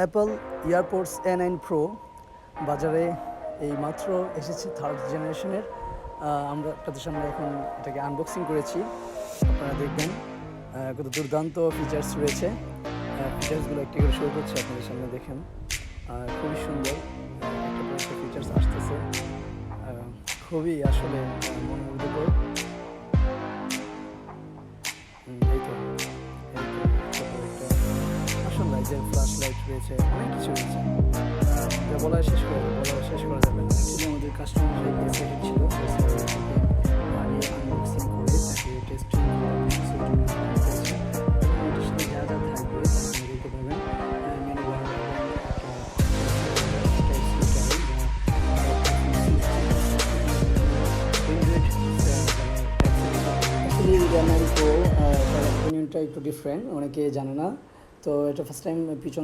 Apple AirPods A9 pro বাজারে এই মাত্র এসেছে থার্ড জেনারেশনের। আমরা আপনাদের সামনে এখন এটাকে আনবক্সিং করেছি, আপনারা দেখবেন কত দুর্দান্ত ফিচার্স রয়েছে। ফিচার্সগুলো একটি করে শো করছে আপনাদের সামনে, দেখেন খুবই সুন্দর একটা পর একটা ফিচার্স আসতেছে, খুবই আসলে মনোমুগ্ধকর। এই তো আসল লাইটের ফ্ল্যাশ লাইট রয়েছে, অনেক কিছু রয়েছে, যা বলা শেষ করা যাবে না। অ্যাকচুয়ালি আমাদের কাস্টমার এক্সাইটেড ছিল আনবক্সিং করে তাকে টেস্টিং এটার সাথে যা যা থাকবে আপনারা দেখতে পাবেন। মেনু বার অ্যাকচুয়ালি প্রো তার অপিনিয়নটা একটু ডিফারেন্ট, অনেকে জানে না। তো এটা ফার্স্ট টাইম পিছন